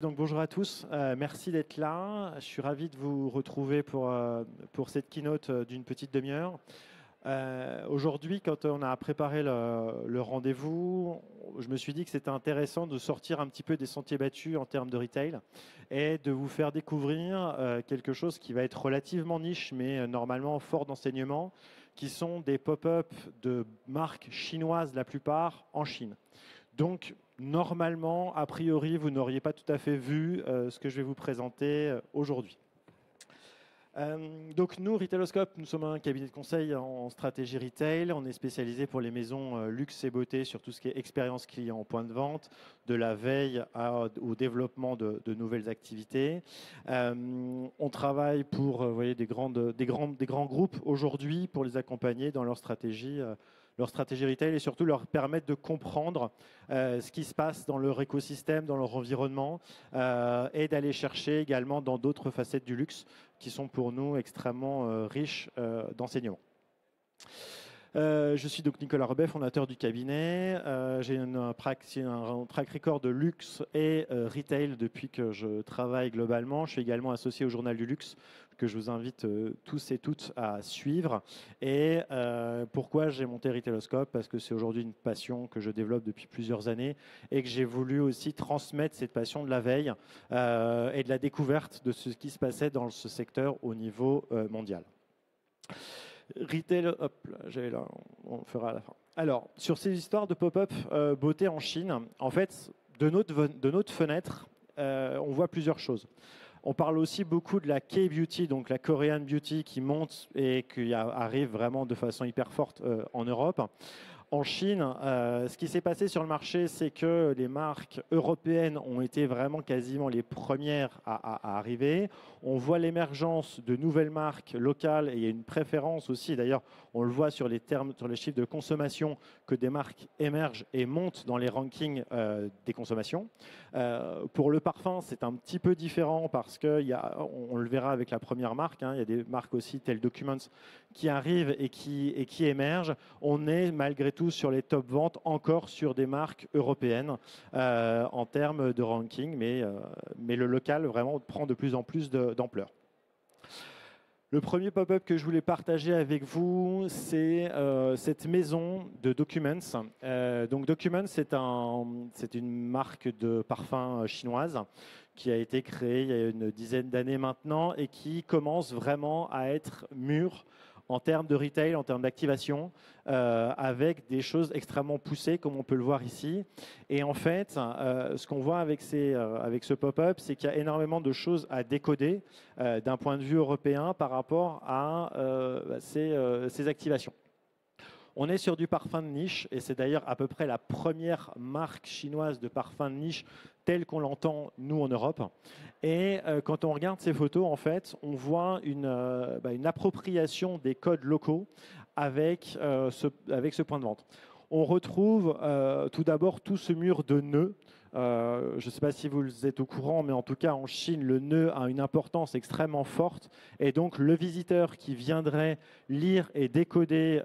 Donc bonjour à tous, merci d'être là. Je suis ravi de vous retrouver pour cette keynote d'une petite demi-heure. Aujourd'hui, quand on a préparé le rendez-vous, je me suis dit que c'était intéressant de sortir un petit peu des sentiers battus en termes de retail et de vous faire découvrir quelque chose qui va être relativement niche, mais normalement fort d'enseignement, qui sont des pop-up de marques chinoises, la plupart en Chine. Donc, normalement, a priori, vous n'auriez pas tout à fait vu ce que je vais vous présenter aujourd'hui. Donc nous, Retailoscope, nous sommes un cabinet de conseil en stratégie retail. On est spécialisé pour les maisons luxe et beauté sur tout ce qui est expérience client en point de vente, de la veille au développement de nouvelles activités. On travaille pour des grands groupes aujourd'hui pour les accompagner dans leur stratégie retail et surtout leur permettre de comprendre ce qui se passe dans leur écosystème, dans leur environnement et d'aller chercher également dans d'autres facettes du luxe qui sont pour nous extrêmement riches d'enseignements. Je suis donc Nicolas Rebet, fondateur du cabinet. J'ai un track record de luxe et retail depuis que je travaille globalement. Je suis également associé au Journal du Luxe, que je vous invite tous et toutes à suivre. Et pourquoi j'ai monté Retailoscope? Parce que c'est aujourd'hui une passion que je développe depuis plusieurs années et que j'ai voulu aussi transmettre cette passion de la veille et de la découverte de ce qui se passait dans ce secteur au niveau mondial. Retail, hop, là, on le fera à la fin. Alors, sur ces histoires de pop-up beauté en Chine, en fait, de notre fenêtre, on voit plusieurs choses. On parle aussi beaucoup de la K-beauty, donc la Korean beauty qui monte et qui arrive vraiment de façon hyper forte en Europe. En Chine, ce qui s'est passé sur le marché, c'est que les marques européennes ont été vraiment quasiment les premières à arriver. On voit l'émergence de nouvelles marques locales et il y a une préférence aussi. D'ailleurs, on le voit sur les chiffres de consommation que des marques émergent et montent dans les rankings des consommations. Pour le parfum, c'est un petit peu différent parce que on le verra avec la première marque. Il y a des marques aussi telles Documents qui arrivent et qui émergent. On est malgré tout sur les top ventes encore sur des marques européennes en termes de ranking, mais le local vraiment prend de plus en plus d'ampleur. Le premier pop-up que je voulais partager avec vous, c'est cette maison de Documents. Donc Documents, c'est une marque de parfum chinoise qui a été créée il y a une dizaine d'années maintenant et qui commence vraiment à être mûre en termes de retail, en termes d'activation, avec des choses extrêmement poussées, comme on peut le voir ici. Et en fait, ce qu'on voit avec ce pop-up, c'est qu'il y a énormément de choses à décoder d'un point de vue européen par rapport à ces activations. On est sur du parfum de niche et c'est d'ailleurs à peu près la première marque chinoise de parfum de niche telle qu'on l'entend nous en Europe. Et quand on regarde ces photos, en fait, on voit une appropriation des codes locaux avec ce point de vente. On retrouve tout d'abord tout ce mur de nœuds. Je ne sais pas si vous êtes au courant, mais en tout cas en Chine, le nœud a une importance extrêmement forte. Et donc le visiteur qui viendrait lire et décoder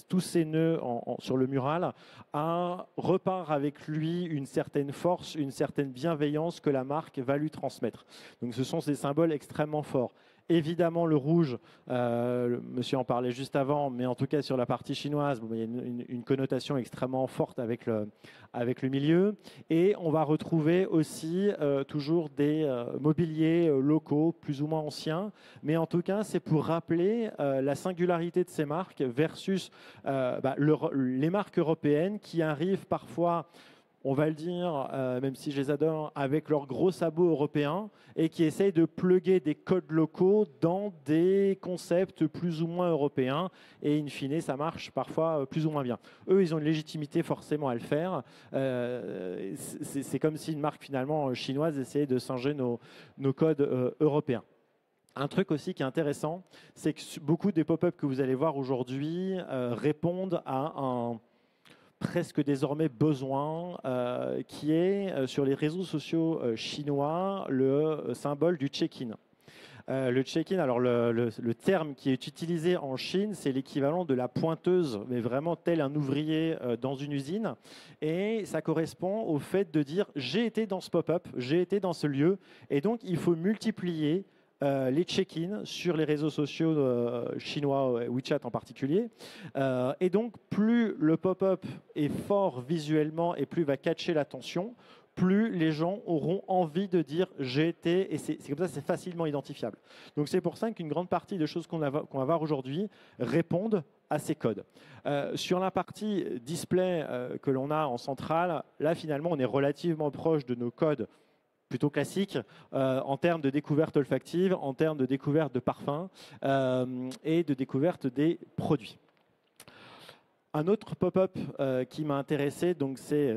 tous ces nœuds sur le mural repart avec lui une certaine force, une certaine bienveillance que la marque va lui transmettre. Donc ce sont ces symboles extrêmement forts. Évidemment, le rouge, monsieur en parlait juste avant, mais en tout cas sur la partie chinoise, il y a une connotation extrêmement forte avec le milieu. Et on va retrouver aussi toujours des mobiliers locaux, plus ou moins anciens. Mais en tout cas, c'est pour rappeler la singularité de ces marques versus les marques européennes qui arrivent parfois, on va le dire, même si je les adore, avec leurs gros sabots européens et qui essayent de plugger des codes locaux dans des concepts plus ou moins européens. Et in fine, ça marche parfois plus ou moins bien. Eux, ils ont une légitimité forcément à le faire. C'est comme si une marque finalement chinoise essayait de singer nos codes européens. Un truc aussi qui est intéressant, c'est que beaucoup des pop-up que vous allez voir aujourd'hui répondent à presque désormais besoin, qui est sur les réseaux sociaux chinois le symbole du check-in. Le check-in, alors le terme qui est utilisé en Chine, c'est l'équivalent de la pointeuse, mais vraiment tel un ouvrier dans une usine. Et ça correspond au fait de dire j'ai été dans ce pop-up, j'ai été dans ce lieu, et donc il faut multiplier les check-in sur les réseaux sociaux chinois, WeChat en particulier. Et donc, plus le pop-up est fort visuellement et plus va catcher l'attention, plus les gens auront envie de dire j'ai été, et c'est comme ça, c'est facilement identifiable. Donc c'est pour ça qu'une grande partie des choses qu'on va voir aujourd'hui répondent à ces codes. Sur la partie display que l'on a en centrale, là finalement on est relativement proche de nos codes plutôt classiques en termes de découverte olfactive, en termes de découverte de parfums et de découverte des produits. Un autre pop-up qui m'a intéressé, donc c'est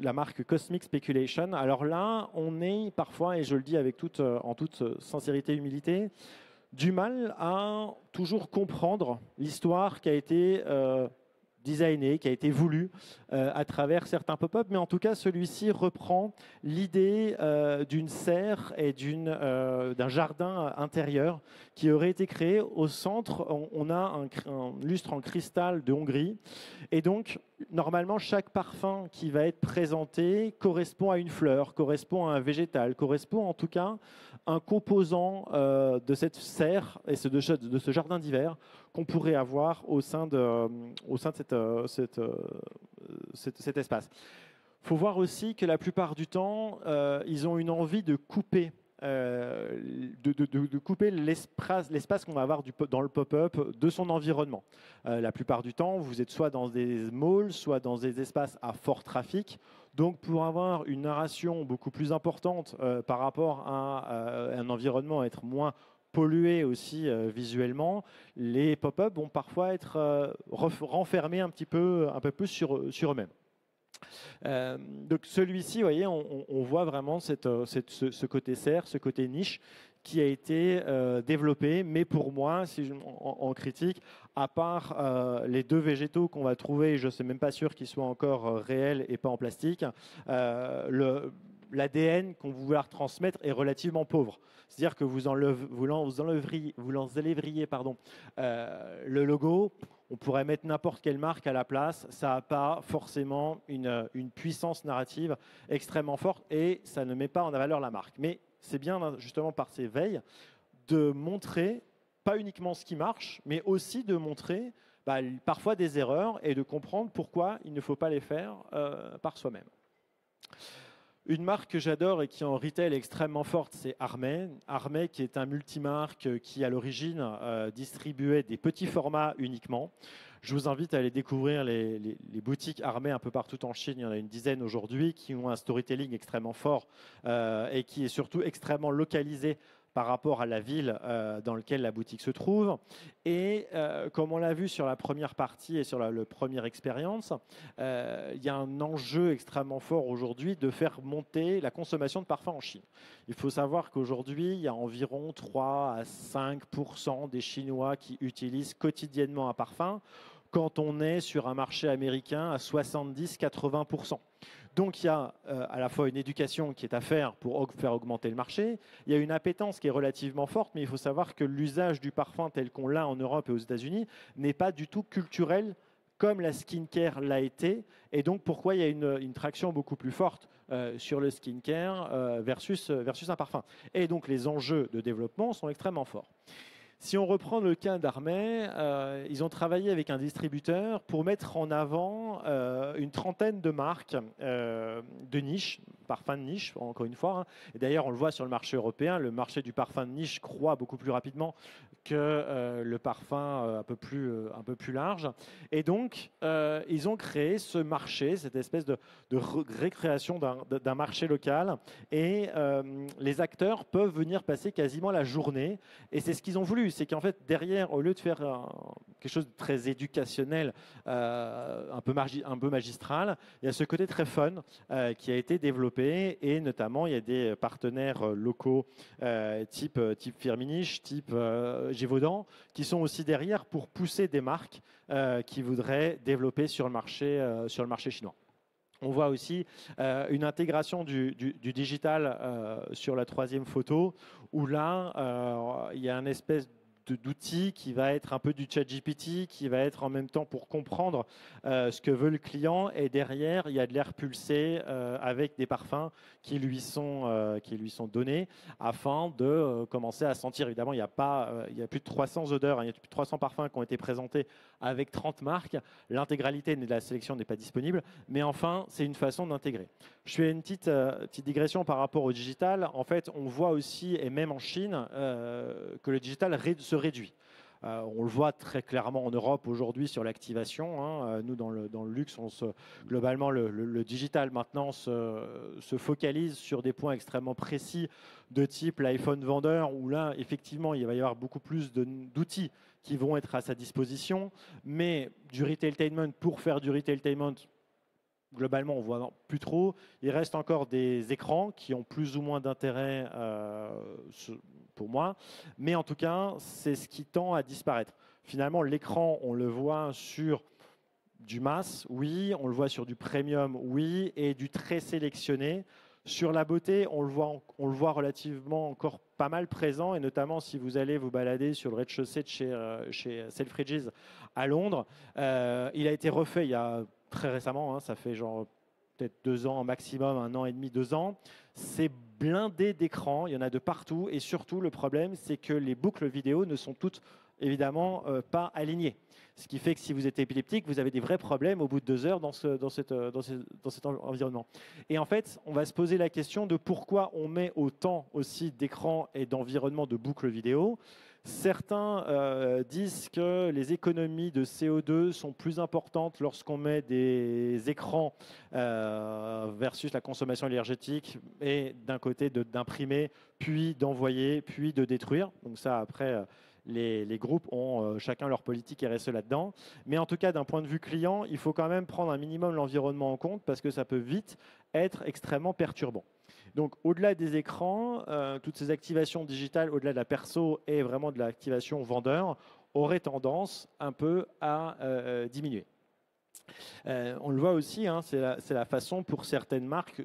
la marque Cosmic Speculation. Alors là, on est parfois, et je le dis avec en toute sincérité et humilité, du mal à toujours comprendre l'histoire qui a été designé, qui a été voulu à travers certains pop-up, mais en tout cas celui-ci reprend l'idée d'une serre et d'un jardin intérieur qui aurait été créé au centre. On a un lustre en cristal de Hongrie et donc normalement chaque parfum qui va être présenté correspond à une fleur, correspond à un végétal, correspond en tout cas à un composant de cette serre et de ce jardin d'hiver qu'on pourrait avoir au sein de cet espace. Il faut voir aussi que la plupart du temps, ils ont une envie de couper, couper l'espace qu'on va avoir dans le pop-up de son environnement. La plupart du temps, vous êtes soit dans des malls, soit dans des espaces à fort trafic. Donc, pour avoir une narration beaucoup plus importante par rapport à un environnement, être moins pollués aussi visuellement, les pop-up vont parfois être renfermés un peu plus sur eux-mêmes. Donc celui-ci, vous voyez, on voit vraiment ce côté serre, ce côté niche qui a été développé, mais pour moi, en critique, à part les deux végétaux qu'on va trouver, je ne suis même pas sûr qu'ils soient encore réels et pas en plastique, l'ADN qu'on vous vouloir transmettre est relativement pauvre. C'est-à-dire que vous enlèveriez le logo, on pourrait mettre n'importe quelle marque à la place, ça n'a pas forcément une puissance narrative extrêmement forte et ça ne met pas en valeur la marque. Mais c'est bien justement par ces veilles de montrer pas uniquement ce qui marche, mais aussi de montrer parfois des erreurs et de comprendre pourquoi il ne faut pas les faire par soi-même. Une marque que j'adore et qui en retail est extrêmement forte, c'est Armé. Armé qui est un multimarque qui à l'origine distribuait des petits formats uniquement. Je vous invite à aller découvrir les boutiques Armé un peu partout en Chine. Il y en a une dizaine aujourd'hui qui ont un storytelling extrêmement fort et qui est surtout extrêmement localisé par rapport à la ville dans laquelle la boutique se trouve. Et comme on l'a vu sur la première partie et sur la première expérience, il y a un enjeu extrêmement fort aujourd'hui de faire monter la consommation de parfums en Chine. Il faut savoir qu'aujourd'hui, il y a environ 3 à 5% des Chinois qui utilisent quotidiennement un parfum, quand on est sur un marché américain à 70-80%. Donc il y a à la fois une éducation qui est à faire pour faire augmenter le marché, il y a une appétence qui est relativement forte, mais il faut savoir que l'usage du parfum tel qu'on l'a en Europe et aux États-Unis n'est pas du tout culturel comme la skincare l'a été, et donc pourquoi il y a une traction beaucoup plus forte sur le skincare versus un parfum. Et donc les enjeux de développement sont extrêmement forts. Si on reprend le cas d'Armé, ils ont travaillé avec un distributeur pour mettre en avant une trentaine de marques de niche, parfums de niche, encore une fois. Et d'ailleurs, on le voit sur le marché européen, le marché du parfum de niche croît beaucoup plus rapidement que le parfum un peu plus large. Et donc, ils ont créé ce marché, cette espèce de récréation d'un marché local. Et les acteurs peuvent venir passer quasiment la journée. Et c'est ce qu'ils ont voulu. C'est qu'en fait, derrière, au lieu de faire quelque chose de très éducationnel, un peu magistral, il y a ce côté très fun qui a été développé. Et notamment, il y a des partenaires locaux type Firmenich, type Gévaudan, qui sont aussi derrière pour pousser des marques qui voudraient développer sur le marché chinois. On voit aussi une intégration du digital sur la troisième photo, où là, il y a une espèce d'outil qui va être un peu du ChatGPT, qui va être en même temps pour comprendre ce que veut le client. Et derrière, il y a de l'air pulsé avec des parfums qui lui sont donnés afin de commencer à sentir. Évidemment, il n'y a, il y a plus de 300 odeurs, hein, il y a plus de 300 parfums qui ont été présentés avec 30 marques. L'intégralité de la sélection n'est pas disponible, mais enfin, c'est une façon d'intégrer. Je fais une petite digression par rapport au digital. En fait, on voit aussi, et même en Chine, que le digital se réduit. On le voit très clairement en Europe aujourd'hui sur l'activation. Hein. Nous, dans le luxe, globalement, le digital maintenant se focalise sur des points extrêmement précis de type l'iPhone vendeur, où là, effectivement, il va y avoir beaucoup plus d'outils qui vont être à sa disposition. Mais du retailtainment, pour faire du retailtainment, globalement, on voit plus trop. Il reste encore des écrans qui ont plus ou moins d'intérêt pour moi. Mais en tout cas, c'est ce qui tend à disparaître. Finalement, l'écran, on le voit sur du mass, oui. On le voit sur du premium, oui. Et du très sélectionné. Sur la beauté, on le voit relativement encore pas mal présent. Et notamment, si vous allez vous balader sur le rez-de-chaussée de chez Selfridges à Londres, il a été refait il y a très récemment, hein, ça fait genre peut-être 2 ans maximum, 1 an et demi, 2 ans. C'est blindé d'écrans, il y en a de partout. Et surtout, le problème, c'est que les boucles vidéo ne sont toutes évidemment pas alignées. Ce qui fait que si vous êtes épileptique, vous avez des vrais problèmes au bout de 2 heures dans cet environnement. Et en fait, on va se poser la question de pourquoi on met autant aussi d'écrans et d'environnements de boucles vidéo. Certains disent que les économies de CO2 sont plus importantes lorsqu'on met des écrans versus la consommation énergétique et d'un côté d'imprimer, puis d'envoyer, puis de détruire. Donc ça, après, les groupes ont chacun leur politique RSE là-dedans. Mais en tout cas, d'un point de vue client, il faut quand même prendre un minimum l'environnement en compte parce que ça peut vite être extrêmement perturbant. Donc, au-delà des écrans, toutes ces activations digitales, au-delà de la perso et vraiment de l'activation vendeur, auraient tendance un peu à diminuer. On le voit aussi, hein, c'est la façon pour certaines marques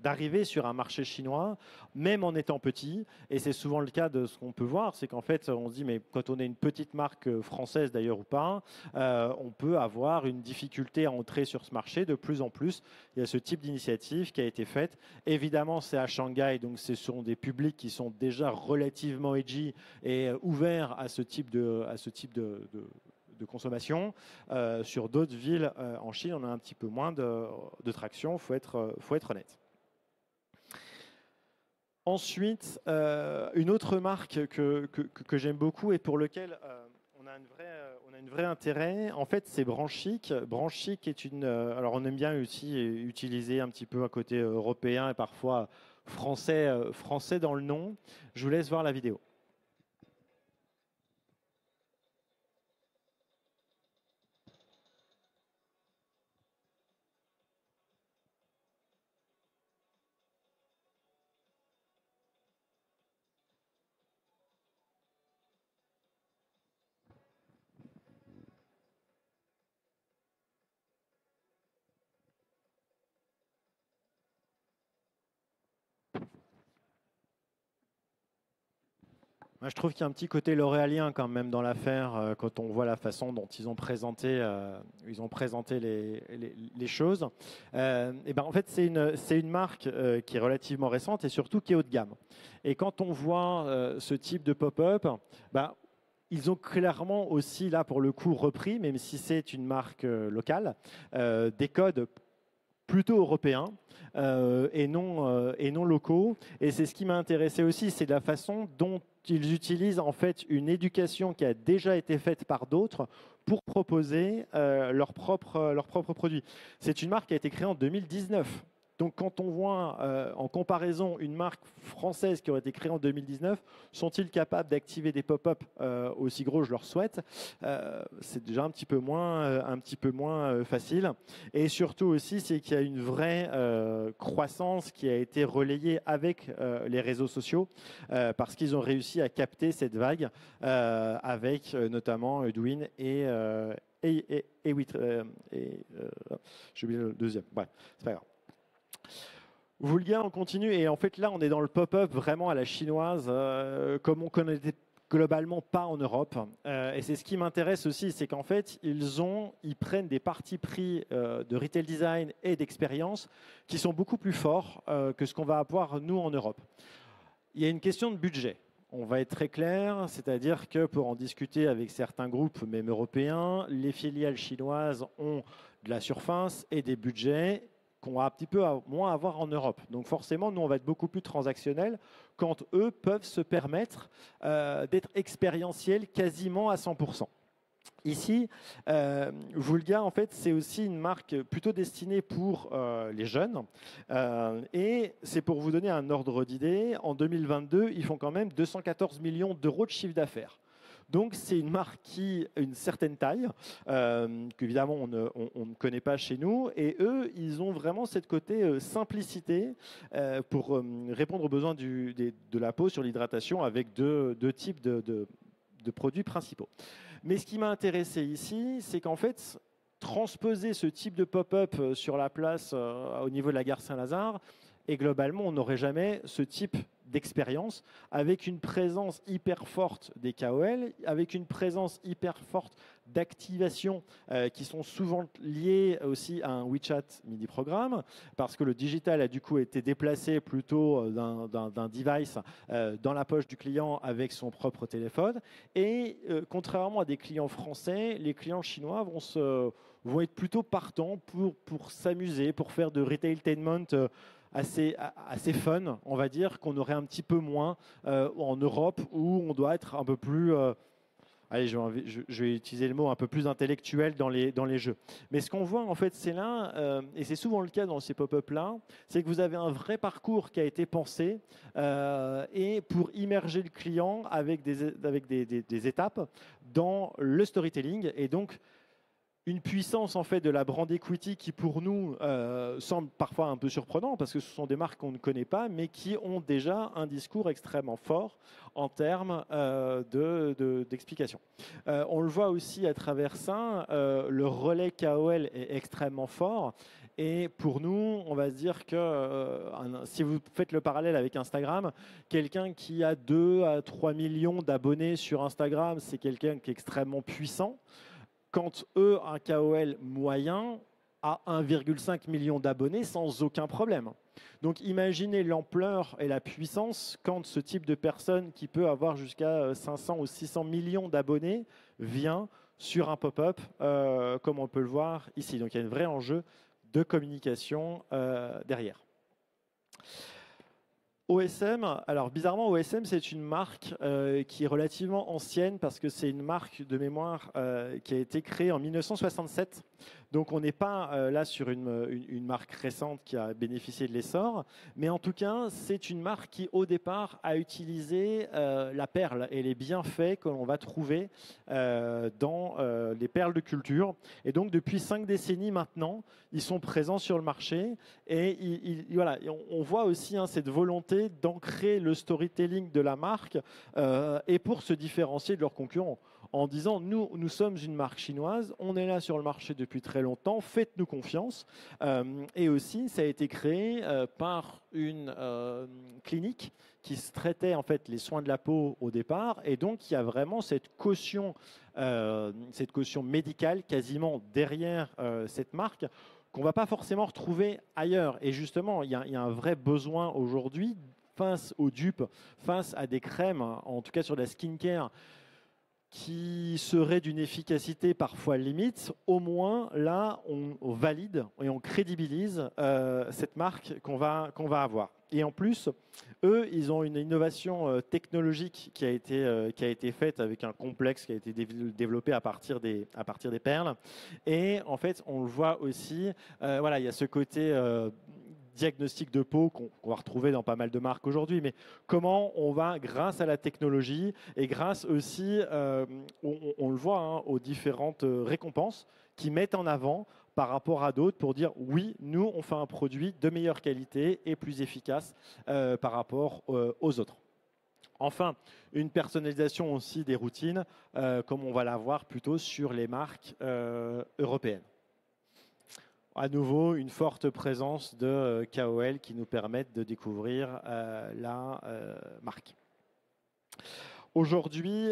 d'arriver sur un marché chinois, même en étant petit. Et c'est souvent le cas de ce qu'on peut voir, c'est qu'en fait, on se dit, mais quand on est une petite marque française d'ailleurs ou pas, on peut avoir une difficulté à entrer sur ce marché. De plus en plus, il y a ce type d'initiative qui a été faite. Évidemment, c'est à Shanghai, donc ce sont des publics qui sont déjà relativement edgy et ouverts à ce type de consommation. Sur d'autres villes en Chine, on a un petit peu moins de traction, il faut être honnête. Ensuite, une autre marque que j'aime beaucoup et pour laquelle on a un vrai intérêt, en fait, c'est Branchic. Branchic est alors on aime bien aussi utiliser un petit peu un côté européen et parfois français dans le nom. Je vous laisse voir la vidéo. Moi, je trouve qu'il y a un petit côté l'oréalien quand même dans l'affaire quand on voit la façon dont ils ont présenté les choses. Et ben, en fait, c'est une marque qui est relativement récente et surtout qui est haut de gamme. Et quand on voit ce type de pop-up, ben, ils ont clairement aussi, là pour le coup, repris, même si c'est une marque locale, des codes plutôt européens et non locaux. Et c'est ce qui m'a intéressé aussi, c'est la façon dont ils utilisent en fait une éducation qui a déjà été faite par d'autres pour proposer leurs propres produits. C'est une marque qui a été créée en 2019. Donc quand on voit en comparaison une marque française qui aurait été créée en 2019, sont-ils capables d'activer des pop-up aussi gros, je leur souhaite, c'est déjà un petit peu moins facile. Et surtout aussi, c'est qu'il y a une vraie croissance qui a été relayée avec les réseaux sociaux parce qu'ils ont réussi à capter cette vague avec notamment Edwin j'ai oublié le deuxième. Bref, c'est pas grave. Vulga, on continue et en fait là on est dans le pop-up vraiment à la chinoise comme on connaît globalement pas en Europe et c'est ce qui m'intéresse aussi, c'est qu'en fait ils prennent des partis pris de retail design et d'expérience qui sont beaucoup plus forts que ce qu'on va avoir nous en Europe. Il y a une question de budget. On va être très clair, c'est-à-dire que pour en discuter avec certains groupes, même européens, les filiales chinoises ont de la surface et des budgets qu'on va un petit peu moins avoir en Europe. Donc forcément, nous, on va être beaucoup plus transactionnels quand eux peuvent se permettre d'être expérientiels quasiment à 100%. Ici, Vulga, en fait, c'est aussi une marque plutôt destinée pour les jeunes. Et c'est pour vous donner un ordre d'idée, en 2022, ils font quand même 214 millions d'euros de chiffre d'affaires. Donc, c'est une marque qui a une certaine taille, qu'évidemment, on ne connaît pas chez nous. Et eux, ils ont vraiment cette côté simplicité pour répondre aux besoins de la peau sur l'hydratation avec deux types de produits principaux. Mais ce qui m'a intéressé ici, c'est qu'en fait, transposer ce type de pop-up sur la place au niveau de la gare Saint-Lazare, et globalement, on n'aurait jamais ce type d'expérience avec une présence hyper forte des KOL, avec une présence hyper forte d'activation qui sont souvent liées aussi à un WeChat mini programme, parce que le digital a du coup été déplacé plutôt d'un device dans la poche du client avec son propre téléphone. Et contrairement à des clients français, les clients chinois vont être plutôt partants pour s'amuser, pour faire de retailtainment assez fun, on va dire, qu'on aurait un petit peu moins en Europe où on doit être un peu plus, allez, je vais utiliser le mot un peu plus intellectuel dans les jeux. Mais ce qu'on voit en fait, c'est là, et c'est souvent le cas dans ces pop-up-là, c'est que vous avez un vrai parcours qui a été pensé et pour immerger le client avec des étapes dans le storytelling et donc une puissance en fait de la brand equity qui pour nous semble parfois un peu surprenant parce que ce sont des marques qu'on ne connaît pas mais qui ont déjà un discours extrêmement fort en termes d'explication. On le voit aussi à travers ça, le relais KOL est extrêmement fort. Et pour nous, on va se dire que si vous faites le parallèle avec Instagram, quelqu'un qui a 2 à 3 millions d'abonnés sur Instagram, c'est quelqu'un qui est extrêmement puissant. Quand eux, un KOL moyen a 1,5 million d'abonnés sans aucun problème. Donc imaginez l'ampleur et la puissance quand ce type de personne qui peut avoir jusqu'à 500 ou 600 millions d'abonnés vient sur un pop-up comme on peut le voir ici. Donc il y a un vrai enjeu de communication derrière. OSM, alors bizarrement OSM c'est une marque qui est relativement ancienne parce que c'est une marque de mémoire qui a été créée en 1967. Donc on n'est pas là sur une marque récente qui a bénéficié de l'essor, mais en tout cas c'est une marque qui au départ a utilisé la perle et les bienfaits que l'on va trouver dans les perles de culture. Et donc depuis 5 décennies maintenant, ils sont présents sur le marché et voilà, on voit aussi cette volonté d'ancrer le storytelling de la marque et pour se différencier de leurs concurrents en disant nous sommes une marque chinoise, on est là sur le marché depuis très longtemps, faites-nous confiance. Et aussi, ça a été créé par une clinique qui se traitait en fait les soins de la peau au départ, et donc il y a vraiment cette caution médicale quasiment derrière cette marque qu'on ne va pas forcément retrouver ailleurs. Et justement, il y a un vrai besoin aujourd'hui face aux dupes, face à des crèmes, en tout cas sur la skincare, qui serait d'une efficacité parfois limite, au moins là, on valide et on crédibilise cette marque qu'on va avoir. Et en plus, eux, ils ont une innovation technologique qui a été faite avec un complexe qui a été développé à partir des perles. Et en fait, on le voit aussi, voilà, il y a ce côté diagnostic de peau qu'on va retrouver dans pas mal de marques aujourd'hui, mais comment on va, grâce à la technologie et grâce aussi, on le voit, hein, aux différentes récompenses qui mettent en avant par rapport à d'autres pour dire oui, nous, on fait un produit de meilleure qualité et plus efficace par rapport aux autres. Enfin, une personnalisation aussi des routines, comme on va la voir plutôt sur les marques européennes. À nouveau, une forte présence de KOL qui nous permettent de découvrir la marque. Aujourd'hui,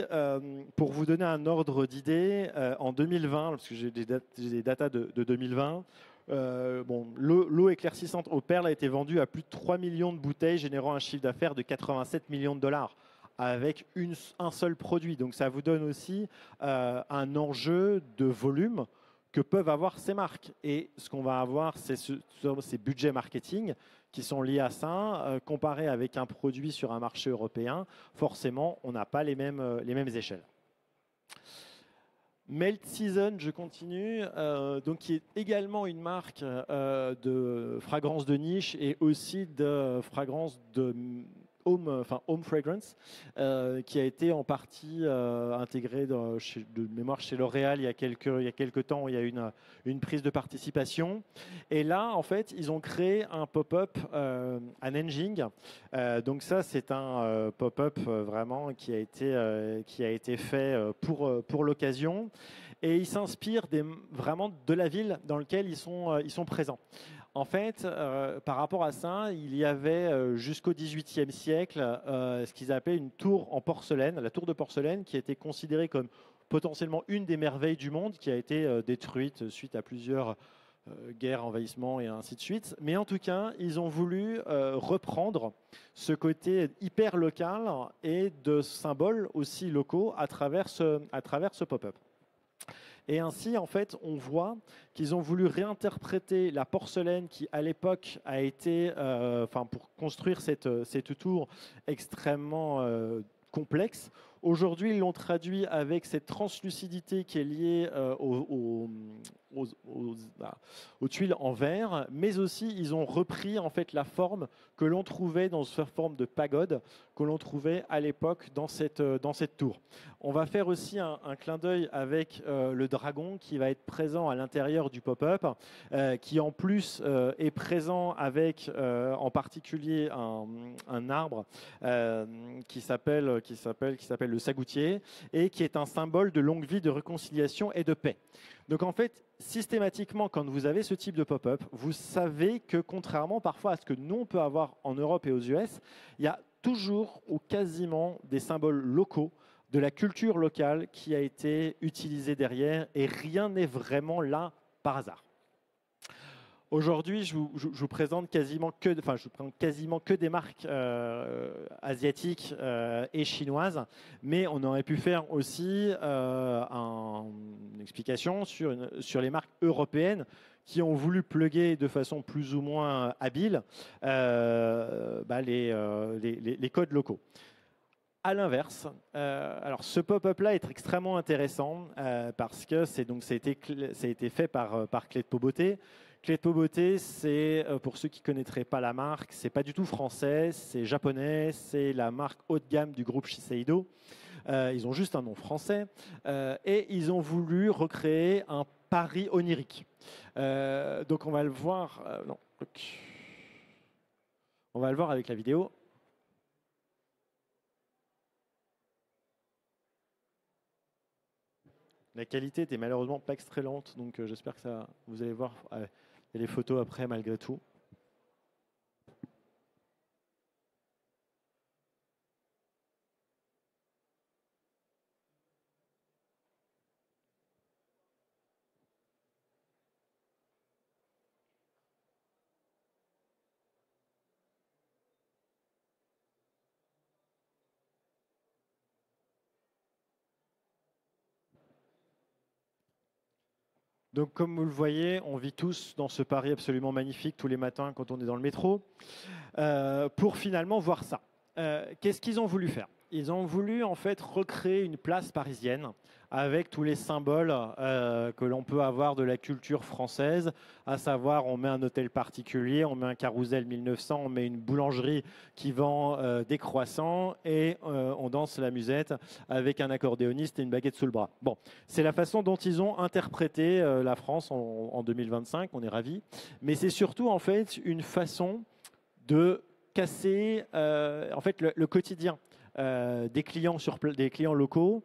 pour vous donner un ordre d'idée, en 2020, parce que j'ai des datas de 2020, l'eau éclaircissante au perles a été vendue à plus de 3 millions de bouteilles, générant un chiffre d'affaires de 87 millions de dollars avec un seul produit. Donc ça vous donne aussi un enjeu de volume que peuvent avoir ces marques. Et ce qu'on va avoir, c'est ces budgets marketing qui sont liés à ça. Comparé avec un produit sur un marché européen, forcément, on n'a pas les mêmes échelles. Melt Season, je continue, donc qui est également une marque de fragrance de niche et aussi de fragrance de home fragrance, qui a été en partie intégrée de mémoire chez L'Oréal il y a quelques temps, où il y a eu une prise de participation. Et là, en fait, ils ont créé un pop-up à Nanjing. Donc ça, c'est un pop-up vraiment qui a été fait pour l'occasion. Et ils s'inspirent vraiment de la ville dans laquelle ils sont présents. En fait, par rapport à ça, il y avait jusqu'au XVIIIe siècle ce qu'ils appelaient une tour en porcelaine, la tour de porcelaine, qui était considérée comme potentiellement une des merveilles du monde, qui a été détruite suite à plusieurs guerres, envahissements et ainsi de suite. Mais en tout cas, ils ont voulu reprendre ce côté hyper local et de symboles aussi locaux à travers ce pop-up. Et ainsi, en fait, on voit qu'ils ont voulu réinterpréter la porcelaine qui, à l'époque, a été, pour construire cette tour extrêmement complexe. Aujourd'hui, ils l'ont traduit avec cette translucidité qui est liée aux tuiles en verre, mais aussi ils ont repris en fait la forme que l'on trouvait dans cette forme de pagode que l'on trouvait à l'époque dans cette tour. On va faire aussi un clin d'œil avec le dragon qui va être présent à l'intérieur du pop-up, qui en plus est présent avec en particulier un arbre qui s'appelle le sagoutier et qui est un symbole de longue vie, de réconciliation et de paix. Donc en fait, systématiquement, quand vous avez ce type de pop-up, vous savez que contrairement parfois à ce que nous on peut avoir en Europe et aux US, il y a toujours ou quasiment des symboles locaux, de la culture locale qui a été utilisée derrière et rien n'est vraiment là par hasard. Aujourd'hui, je vous présente quasiment que des marques asiatiques et chinoises, mais on aurait pu faire aussi une explication sur les marques européennes qui ont voulu plugger de façon plus ou moins habile les codes locaux. À l'inverse, alors ce pop-up-là est extrêmement intéressant parce que ça a été fait par Clé de Peau Beauté. Clé de Peau Beauté, c'est, pour ceux qui ne connaîtraient pas la marque, c'est pas du tout français, c'est japonais, c'est la marque haut de gamme du groupe Shiseido. Ils ont juste un nom français et ils ont voulu recréer un Paris onirique. Donc on va le voir. On va le voir avec la vidéo. La qualité était malheureusement pas excellente, donc j'espère que vous allez voir. Il y a les photos après malgré tout. Donc, comme vous le voyez, on vit tous dans ce Paris absolument magnifique tous les matins quand on est dans le métro, pour finalement voir ça. Qu'est-ce qu'ils ont voulu faire? Ils ont voulu en fait recréer une place parisienne avec tous les symboles que l'on peut avoir de la culture française, à savoir on met un hôtel particulier, on met un carrousel 1900, on met une boulangerie qui vend des croissants et on danse la musette avec un accordéoniste et une baguette sous le bras. Bon, c'est la façon dont ils ont interprété la France en 2025, on est ravis, mais c'est surtout en fait une façon de casser en fait le quotidien des clients locaux.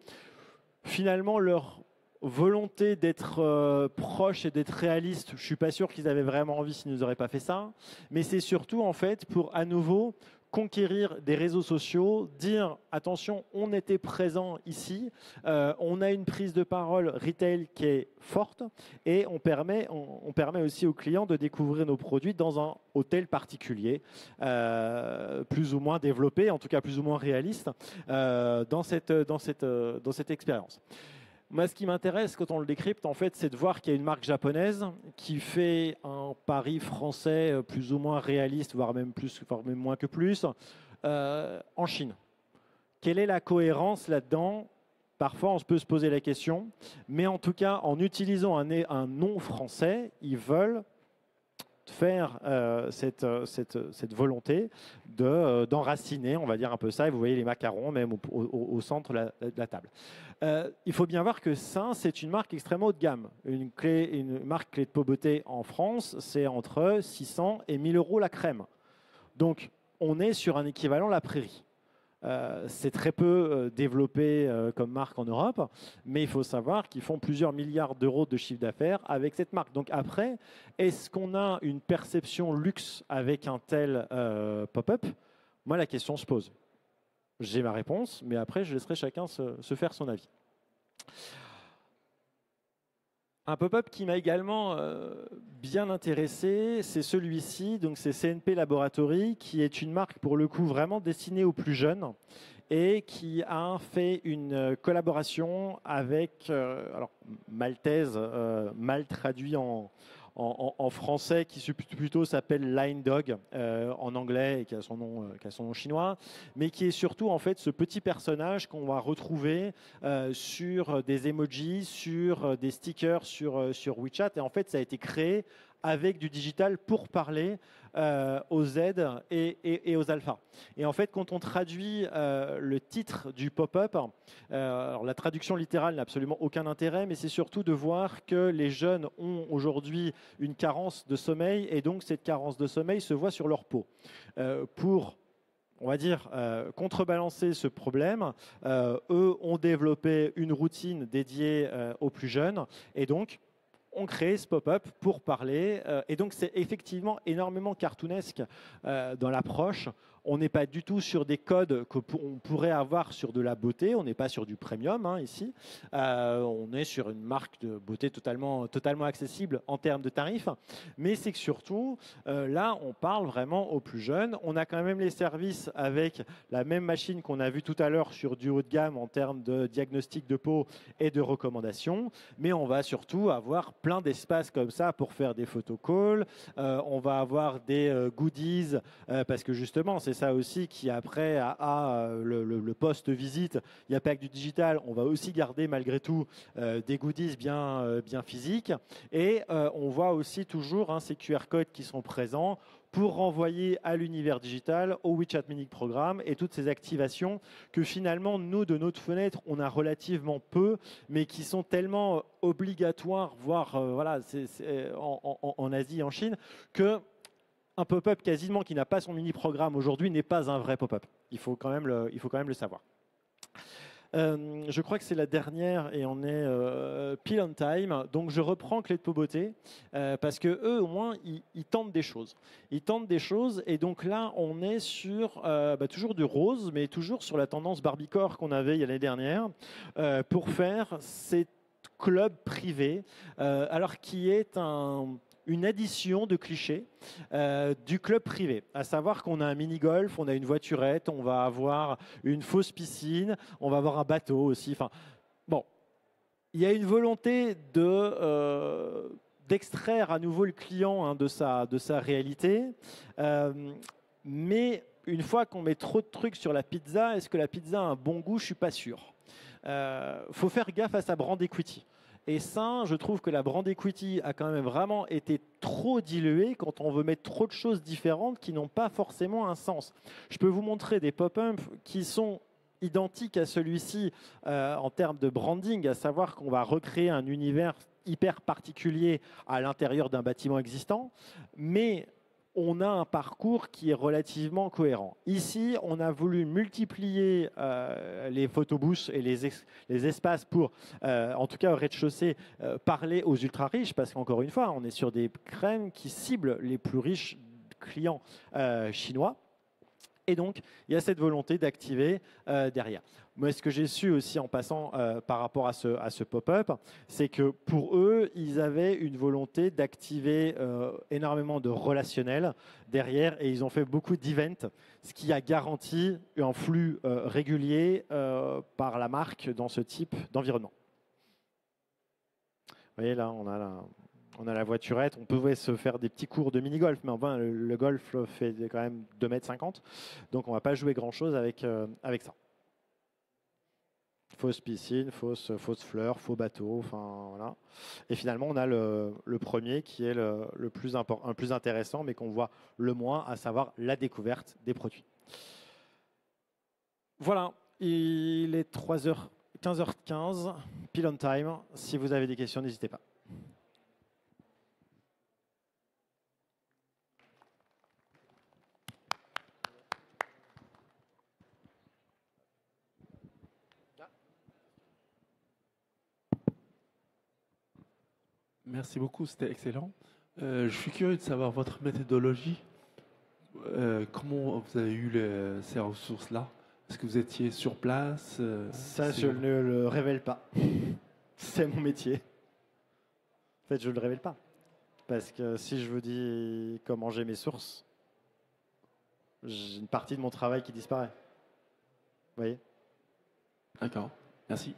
Finalement, leur volonté d'être proche et d'être réaliste, je ne suis pas sûr qu'ils avaient vraiment envie s'ils ne nous auraient pas fait ça, mais c'est surtout en fait pour à nouveau conquérir des réseaux sociaux, dire attention, on était présent ici, on a une prise de parole retail qui est forte et on permet aussi aux clients de découvrir nos produits dans un hôtel particulier, plus ou moins développé, en tout cas plus ou moins réaliste dans cette expérience. Moi, ce qui m'intéresse quand on le décrypte, en fait, c'est de voir qu'il y a une marque japonaise qui fait un pari français plus ou moins réaliste, voire même moins que plus, en Chine. Quelle est la cohérence là-dedans? Parfois, on peut se poser la question, mais en tout cas, en utilisant un nom français, ils veulent faire cette volonté d'enraciner, on va dire un peu ça, et vous voyez les macarons même au centre de la table. Il faut bien voir que ça, c'est une marque extrêmement haut de gamme. Une marque clé de peau beauté en France, c'est entre 600 et 1000 euros la crème. Donc, on est sur un équivalent La Prairie. C'est très peu développé comme marque en Europe, mais il faut savoir qu'ils font plusieurs milliards d'euros de chiffre d'affaires avec cette marque. Donc après, est-ce qu'on a une perception luxe avec un tel pop-up? Moi, la question se pose. J'ai ma réponse, mais après, je laisserai chacun se faire son avis. Un pop-up qui m'a également bien intéressé, c'est celui-ci, donc c'est CNP Laboratory, qui est une marque pour le coup vraiment destinée aux plus jeunes et qui a fait une collaboration avec, alors maltaise, mal traduit en français, qui plutôt s'appelle Line Dog en anglais et qui a son nom chinois, mais qui est surtout en fait ce petit personnage qu'on va retrouver sur des emojis, sur des stickers sur WeChat. Et en fait, ça a été créé avec du digital pour parler aux Z et aux alphas. Et en fait, quand on traduit le titre du pop-up, alors la traduction littérale n'a absolument aucun intérêt, mais c'est surtout de voir que les jeunes ont aujourd'hui une carence de sommeil et donc cette carence de sommeil se voit sur leur peau. Pour on va dire, contrebalancer ce problème, eux ont développé une routine dédiée aux plus jeunes et donc on crée ce pop-up pour parler. Et donc, c'est effectivement énormément cartoonesque dans l'approche. On n'est pas du tout sur des codes qu'on pourrait avoir sur de la beauté. On n'est pas sur du premium ici. On est sur une marque de beauté totalement accessible en termes de tarifs. Mais c'est que surtout, là, on parle vraiment aux plus jeunes. On a quand même les services avec la même machine qu'on a vue tout à l'heure sur du haut de gamme en termes de diagnostic de peau et de recommandations. Mais on va surtout avoir plein d'espaces comme ça pour faire des photocalls. On va avoir des goodies parce que justement, c'est ça aussi qui après a le post-visite. Il n'y a pas que du digital. On va aussi garder malgré tout des goodies bien physiques. Et on voit aussi toujours ces QR codes qui sont présents pour renvoyer à l'univers digital, au WeChat Mini Programme et toutes ces activations que finalement, nous, de notre fenêtre, on a relativement peu, mais qui sont tellement obligatoires, voire en Asie et en Chine, que un pop-up quasiment qui n'a pas son mini-programme aujourd'hui n'est pas un vrai pop-up. Il faut quand même le savoir. Je crois que c'est la dernière et on est pile on time. Donc je reprends Clé de Peau Beauté parce que eux au moins ils tentent des choses. Ils tentent des choses et donc là on est sur toujours du rose, mais toujours sur la tendance Barbiecore qu'on avait l'année dernière pour faire ces clubs privés, alors qui est une addition de clichés du club privé, à savoir qu'on a un mini-golf, on a une voiturette, on va avoir une fausse piscine, on va avoir un bateau aussi. Enfin, bon, il y a une volonté d'extraire à nouveau le client de sa réalité, mais une fois qu'on met trop de trucs sur la pizza, est-ce que la pizza a un bon goût? Je suis pas sûr. Faut faire gaffe à sa brand equity. Et ça, je trouve que la brand equity a quand même vraiment été trop diluée quand on veut mettre trop de choses différentes qui n'ont pas forcément un sens. Je peux vous montrer des pop-up qui sont identiques à celui-ci en termes de branding, à savoir qu'on va recréer un univers hyper particulier à l'intérieur d'un bâtiment existant, mais on a un parcours qui est relativement cohérent. Ici, on a voulu multiplier les photobooths et les espaces pour, en tout cas au rez-de-chaussée, parler aux ultra riches, parce qu'encore une fois, on est sur des crèmes qui ciblent les plus riches clients chinois. Et donc, il y a cette volonté d'activer derrière. Moi, ce que j'ai su aussi en passant par rapport à ce pop-up, c'est que pour eux, ils avaient une volonté d'activer énormément de relationnel derrière et ils ont fait beaucoup d'events, ce qui a garanti un flux régulier par la marque dans ce type d'environnement. Vous voyez, là, on a la voiturette, on pouvait se faire des petits cours de mini-golf, mais enfin, le golf fait quand même 2,50 m, donc on ne va pas jouer grand-chose avec ça. Fausse piscine, fausse fleur, faux bateau, enfin voilà. Et finalement, on a le premier qui est le plus intéressant, mais qu'on voit le moins, à savoir la découverte des produits. Voilà, il est 15h15, pile on time. Si vous avez des questions, n'hésitez pas. Merci beaucoup, c'était excellent. Je suis curieux de savoir votre méthodologie. Comment vous avez eu ces ressources-là? Est-ce que vous étiez sur place? Ça, je ne le révèle pas. C'est mon métier. En fait, je ne le révèle pas. Parce que si je vous dis comment j'ai mes sources, j'ai une partie de mon travail qui disparaît. Vous voyez? D'accord, merci.